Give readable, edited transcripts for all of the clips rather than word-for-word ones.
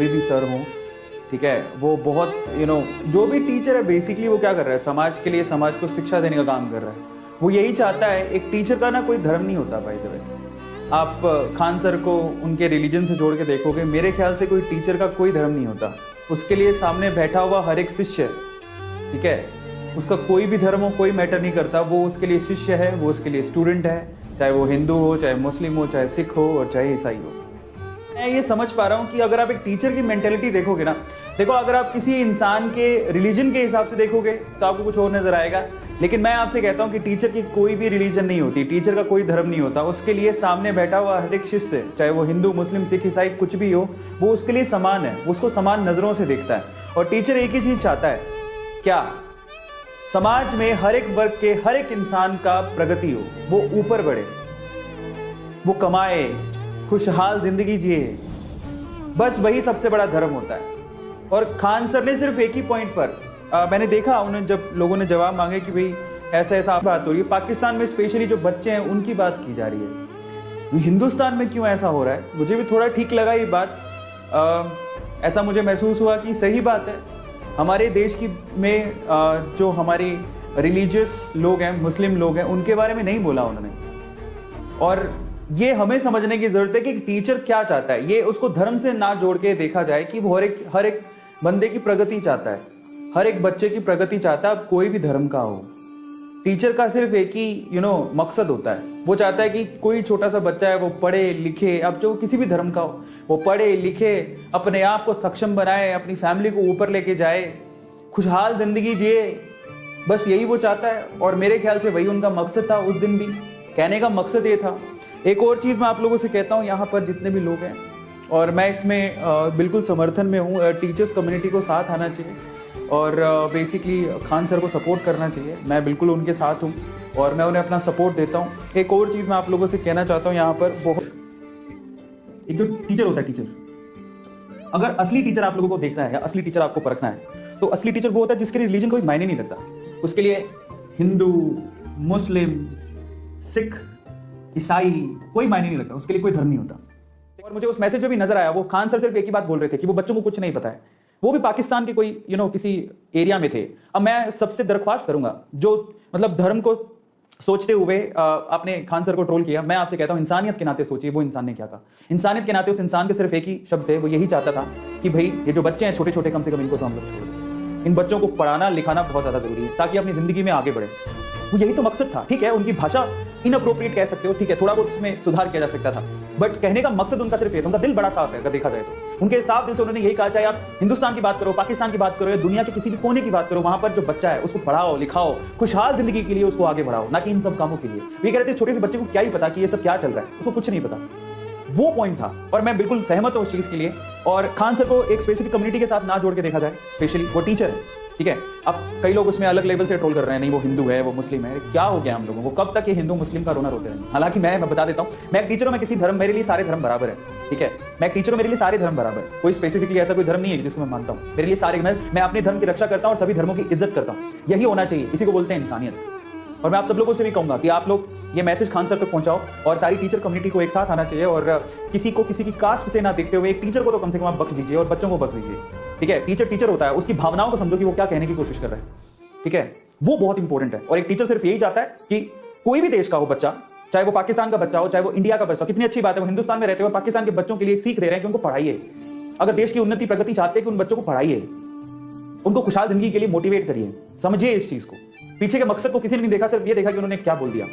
कोई भी सर हो, ठीक है, वो बहुत जो भी टीचर है बेसिकली वो क्या कर रहा है, समाज के लिए, समाज को शिक्षा देने का काम कर रहा है। वो यही चाहता है। एक टीचर का ना कोई धर्म नहीं होता बाय द वे। आप खान सर को उनके रिलीजन से जोड़ के देखोगे, मेरे ख्याल से कोई टीचर का कोई धर्म नहीं होता। उसके लिए सामने बैठा हुआ हर एक शिष्य, ठीक है, उसका कोई भी धर्म हो, कोई मैटर नहीं करता, वो उसके लिए शिष्य है, वो उसके लिए स्टूडेंट है, चाहे वो हिंदू हो, चाहे मुस्लिम हो, चाहे सिख हो और चाहे ईसाई हो। मैं ये समझ पा रहा हूँ कि अगर आप एक टीचर की मेंटेलिटी देखोगे ना, देखो अगर आप किसी इंसान के रिलीजन के हिसाब से देखोगे तो आपको कुछ और नजर आएगा, लेकिन मैं आपसे कहता हूँ कि टीचर की कोई भी रिलीजन नहीं होती, टीचर का कोई धर्म नहीं होता। उसके लिए सामने बैठा हुआ हर एक शिष्य, चाहे वो हिंदू, मुस्लिम, सिख, ईसाई कुछ भी हो, वो उसके लिए समान है, वो उसको समान नजरों से देखता है। और टीचर एक ही चीज चाहता है, क्या? समाज में हर एक वर्ग के हर एक इंसान का प्रगति हो, वो ऊपर बढ़े, वो कमाए, खुशहाल जिंदगी जिए, बस वही सबसे बड़ा धर्म होता है। और खान सर ने सिर्फ एक ही पॉइंट पर मैंने देखा, उन्हें जब लोगों ने जवाब मांगे कि भाई ऐसा ऐसा बात हो रही है, पाकिस्तान में स्पेशली जो बच्चे हैं उनकी बात की जा रही है, हिंदुस्तान में क्यों ऐसा हो रहा है? मुझे भी थोड़ा ठीक लगा ये बात। ऐसा मुझे महसूस हुआ कि सही बात है, हमारे देश की में जो हमारी रिलीजियस लोग हैं, मुस्लिम लोग हैं, उनके बारे में नहीं बोला उन्होंने। और ये हमें समझने की जरूरत है कि टीचर क्या चाहता है। ये उसको धर्म से ना जोड़ के देखा जाए कि वो हर एक बंदे की प्रगति चाहता है, हर एक बच्चे की प्रगति चाहता है, अब कोई भी धर्म का हो। टीचर का सिर्फ एक ही मकसद होता है, वो चाहता है कि कोई छोटा सा बच्चा है वो पढ़े लिखे, अब जो किसी भी धर्म का हो, वो पढ़े लिखे, अपने आप को सक्षम बनाए, अपनी फैमिली को ऊपर लेके जाए, खुशहाल जिंदगी जिए, बस यही वो चाहता है। और मेरे ख्याल से वही उनका मकसद था उस दिन भी, कहने का मकसद ये था। एक और चीज मैं आप लोगों से कहता हूँ, यहाँ पर जितने भी लोग हैं, और मैं इसमें बिल्कुल समर्थन में हूँ, टीचर्स कम्युनिटी को साथ आना चाहिए और बेसिकली खान सर को सपोर्ट करना चाहिए। मैं बिल्कुल उनके साथ हूँ और मैं उन्हें अपना सपोर्ट देता हूँ। एक और चीज़ मैं आप लोगों से कहना चाहता हूँ यहाँ पर, बहुत एक जो टीचर होता है, टीचर अगर असली टीचर आप लोगों को देखना है या असली टीचर आपको परखना है, तो असली टीचर वो होता है जिसके लिए रिलीजन कोई मायने नहीं लगता। उसके लिए हिंदू, मुस्लिम, सिख, ईसाई कोई मायने नहीं लगता, उसके लिए कोई धर्म नहीं होता। और मुझे उस मैसेज में भी नजर आया, वो खान सर सिर्फ एक ही बात बोल रहे थे कि वो बच्चों को कुछ नहीं पता है, वो भी पाकिस्तान के कोई किसी एरिया में थे। अब मैं सबसे दरख्वास्त करूंगा, जो मतलब धर्म को सोचते हुए आपने खान सर को ट्रोल किया, मैं आपसे कहता हूं इंसानियत के नाते सोचिए वो इंसान ने क्या कहा। इंसानियत के नाते उस इंसान के सिर्फ एक ही शब्द है, वो यही चाहता था कि भाई ये जो बच्चे हैं छोटे छोटे, कम से कम इनको तो हम लोग छोड़ दें। इन बच्चों को पढ़ाना लिखाना बहुत ज्यादा जरूरी है ताकि अपनी जिंदगी में आगे बढ़े। वो यही तो मकसद था। ठीक है, उनकी भाषा इनअप्रोप्रिएट कह सकते हो, ठीक है, थोड़ा बहुत उसमें सुधार किया जा सकता था, बट कहने का मकसद उनका सिर्फ ये था। उनका दिल बड़ा साफ है, अगर देखा जाए तो उनके साफ दिल से उन्होंने यही कहा, चाहे आप हिंदुस्तान की बात करो, पाकिस्तान की बात करो या दुनिया के किसी भी कोने की बात करो, वहां पर जो बच्चा है उसको पढ़ाओ लिखाओ, खुशहाल जिंदगी के लिए उसको आगे बढ़ाओ, ना कि इन सब कामों के लिए। ये कह रहे थे छोटे से बच्चे को क्या ही पता कि ये सब क्या चल रहा है, उसको कुछ नहीं पता। वो पॉइंट था और मैं बिल्कुल सहमत हूं उस चीज के लिए। और खान सर को एक स्पेसिफिक कम्युनिटी के साथ ना जोड़ के देखा जाए, स्पेशली वो टीचर है, ठीक है। अब कई लोग उसमें अलग लेवल से ट्रोल कर रहे हैं, नहीं वो हिंदू है, वो मुस्लिम है, क्या हो गया हम लोगों को? कब तक ये हिंदू मुस्लिम का रोना रोते रहेंगे? हालांकि मैं बता देता हूं, मैं एक टीचर हूं, मैं किसी धर्म, मेरे लिए सारे धर्म बराबर है, ठीक है। मैं एक टीचर हूं, मेरे लिए सारे धर्म बराबर है, कोई स्पेसिफिकली ऐसा कोई धर्म नहीं है जिसको मैं मानता हूं। मेरे लिए सारे, मैं अपने धर्म की रक्षा करता हूं और सभी धर्मों की इज्जत करता हूं। यही होना चाहिए, इसी को बोलते हैं इंसानियत। और मैं आप सब लोगों से भी कहूंगा कि आप लोग ये मैसेज खान सर तक पहुंचाओ और सारी टीचर कम्युनिटी को एक साथ आना चाहिए और किसी को किसी की कास्ट से ना देखते हुए एक टीचर को तो कम से कम आप बख्श दीजिए और बच्चों को बख्श दीजिए, ठीक है। टीचर टीचर होता है, उसकी भावनाओं को समझो कि वो क्या कहने की कोशिश कर रहा है, ठीक है, वो बहुत इंपॉर्टेंट है। और एक टीचर सिर्फ यही चाहता है कि कोई भी देश का हो बच्चा, चाहे वो पाकिस्तान का बच्चा हो, चाहे वो इंडिया का बच्चा हो, कितनी अच्छी बात है वो हिंदुस्तान में रहते हुए पाकिस्तान के बच्चों के लिए सीख दे रहे हैं कि उनको पढ़ाइए। अगर देश की उन्नति प्रगति चाहते हैं कि उन बच्चों को पढ़ाइए, उनको खुशहाल जिंदगी के लिए मोटिवेट करिए, समझिए इस चीज को। पीछे के मकसद को किसी ने नहीं देखा, सिर्फ ये देखा कि उन्होंने क्या बोल दिया।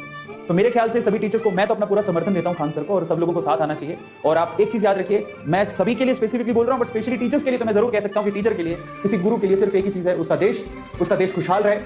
तो मेरे ख्याल से सभी टीचर्स को, मैं तो अपना पूरा समर्थन देता हूं खान सर को, और सब लोगों को साथ आना चाहिए। और आप एक चीज याद रखिए, मैं सभी के लिए स्पेसिफिकली बोल रहा हूं, बट स्पेशली टीचर्स के लिए तो मैं जरूर कह सकता हूं कि टीचर के लिए, किसी गुरु के लिए सिर्फ एक ही चीज है, उसका देश खुशहाल रहे।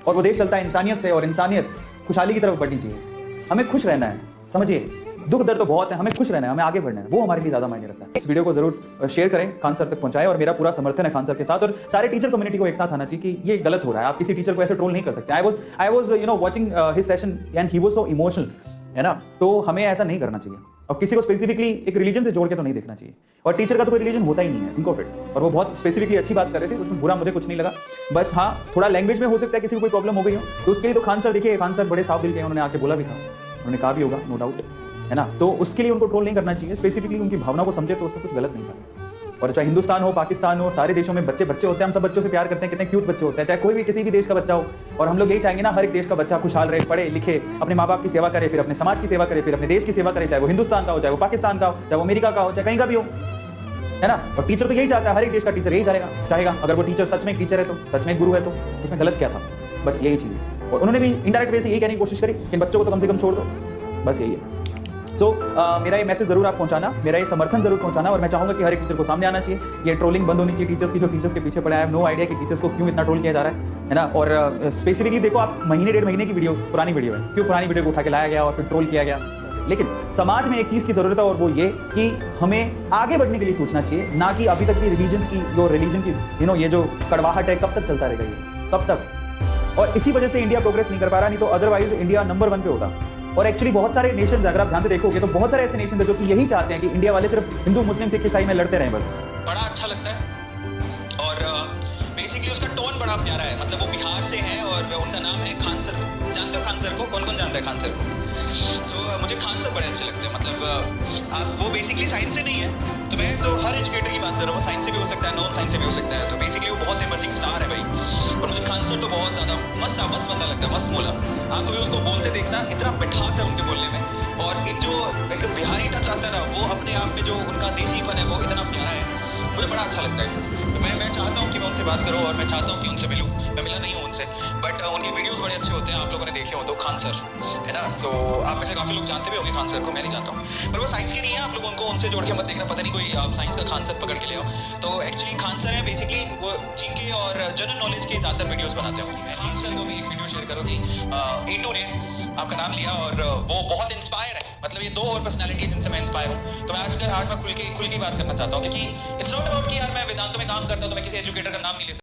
और वो देश चलता है इंसानियत से, और इंसानियत खुशहाली की तरफ बढ़नी चाहिए। हमें खुश रहना है, समझिए, दुख दर्द तो बहुत है, हमें खुश रहना है, हमें आगे बढ़ना है, वो हमारे लिए ज्यादा मायने रखता है। इस वीडियो को जरूर शेयर करें, खान सर तक पहुंचाएं, और मेरा पूरा समर्थन है खान सर के साथ। और सारे टीचर कम्युनिटी को एक साथ आना चाहिए कि ये गलत हो रहा है, आप किसी टीचर को ऐसे ट्रोल नहीं कर सकते। I was watching his session and he was so emotional, है ना, तो हमें ऐसा नहीं करना चाहिए। और किसी को स्पेसिफिकली एक रिलीजन से जोड़ के तो नहीं देखना चाहिए। और टीचर का तो कोई रिलीजन होता ही नहीं है, थिंक ऑफ इट। और वो बहुत स्पेसिफिकली अच्छी बात कर रहे थे, उसमें बुरा मुझे कुछ नहीं लगा। बस हाँ, थोड़ा लैंग्वेज में हो सकता है किसी को कोई प्रॉब्लम हो गई हो, तो उसके लिए तो खान सर, देखिए खान सर बड़े साफ दिल के, उन्होंने आके बोला भी था, उन्होंने कहा भी होगा, नो डाउट, है ना। तो उसके लिए उनको ट्रोल नहीं करना चाहिए, स्पेसिफिकली उनकी भावना को समझे तो उसमें कुछ गलत नहीं था। और चाहे हिंदुस्तान हो, पाकिस्तान हो, सारे देशों में बच्चे बच्चे होते हैं, हम सब बच्चों से प्यार करते हैं, कितने क्यूट बच्चे होते हैं, चाहे कोई भी किसी भी देश का बच्चा हो। और हम लोग यही चाहेंगे ना, हर एक देश का बच्चा खुशहाल रहे, पढ़े लिखे, अपने माँ बाप की सेवा करे, फिर अपने समाज की सेवा करे, फिर अपने देश की सेवा करे, चाहे वो हिंदुस्तान का हो, चाहे वो पाकिस्तान का हो, चाहे वो अमेरिका का हो, चाहे कहीं का भी हो, है ना। और टीचर तो यही चाहता है, हर एक देश का टीचर यही चाहेगा। अगर वो टीचर सच में एक टीचर है, तो सच में एक गुरु है, तो उसमें गलत क्या था? बस यही चीज़ है। और उन्होंने भी इनडायरेक्ट वे से यही कहने की कोशिश करी कि बच्चों को तो कम से कम छोड़ दो, बस यही है। सो मेरा ये मैसेज जरूर आप पहुंचाना, मेरा ये समर्थन जरूर पहुंचाना, और मैं चाहूंगा कि हर एक टीचर को सामने आना चाहिए। ये ट्रोलिंग बंद होनी चाहिए टीचर्स की, जो टीचर्स के पीछे पड़ा है। नो आइडिया कि टीचर्स को क्यों इतना ट्रोल किया जा रहा है ना। और स्पेसिफिकली देखो आप, महीने 1.5 महीने की वीडियो, पुरानी वीडियो है, क्यों पुरानी वीडियो को उठा के लाया गया और फिर ट्रोल किया गया। लेकिन समाज में एक चीज़ की जरूरत है, और वो ये कि हमें आगे बढ़ने के लिए सोचना चाहिए, ना कि अभी तक की रिलीजन की ये जो कड़वाहट है, कब तक चलता रहेगा ये, कब तक। और इसी वजह से इंडिया प्रोग्रेस नहीं कर पा रहा, नहीं तो अदरवाइज इंडिया नंबर 1 पे होता। और एक्चुअली बहुत सारे नेशन, अगर आप ध्यान से देखोगे तो बहुत सारे ऐसे नेशन है जो कि यही चाहते हैं कि इंडिया वाले सिर्फ हिंदू मुस्लिम सिख ईसाई में लड़ते रहें बस। बड़ा अच्छा लगता है, और बेसिकली उसका टोन बड़ा प्यारा है। मतलब वो बिहार से है और उनका नाम है खान सर। जानते हो खान सर को? कौन कौन जानता है खान सर को? मुझे खान सर बड़े अच्छे लगते हैं। मतलब आप, वो बेसिकली साइंस से नहीं है, तो मैं तो हर एजुकेटर की बात कर रहा हूँ, साइंस से भी हो सकता है, नॉन साइंस से भी हो सकता है। तो बेसिकली वो बहुत इमर्जिंग स्टार है भाई। और मुझे खान सर तो बहुत ज़्यादा मस्त बंदा लगता है, मस्त मोला। आप कभी उनको बोलते देखना, इतना मिठास है उनके बोलने में। और एक जो बिहारी टच आता है ना, वो अपने आप में जो उनका देसीपन है, वो इतना प्यारा है, मुझे बड़ा अच्छा लगता है। तो मैं चाहता हूँ कि मैं उनसे बात करूँ, और मैं चाहता हूँ कि उनसे मिलूँ। मैं मिला नहीं हूँ उनसे, बट उनकी वीडियोस बड़े अच्छे होते हैं, आप लोगों ने देखे हो तो, खान सर है ना। तो आप में से काफ़ी लोग जानते भी होंगे खान सर को, मैं नहीं जानता हूँ। पर वो साइंस के नहीं है, आप लोग उनको उनसे जोड़ के मत देखना, पता नहीं कोई आप साइंस का खान सर पकड़ के ले आओ। तो एक्चुअली खान सर है बेसिकली, वो जीके और जनरल नॉलेज के ज़्यादातर वीडियोज़ बनाते हैं। खान सर को भी एक वीडियो शेयर करो कि A2 ने आपका नाम लिया, और वो बहुत इंस्पायर है। मतलब ये 2 और पर्सनैलिटी जिनसे मैं इंस्पायर हूँ। तो मैं आज मैं खुल के बात करना चाहता हूँ, क्योंकि इट्स नॉट अबाउट कि यार मैं वेदांत में काम करता हूँ तो मैं किसी एजुकेटर का नाम नहीं ले सकता।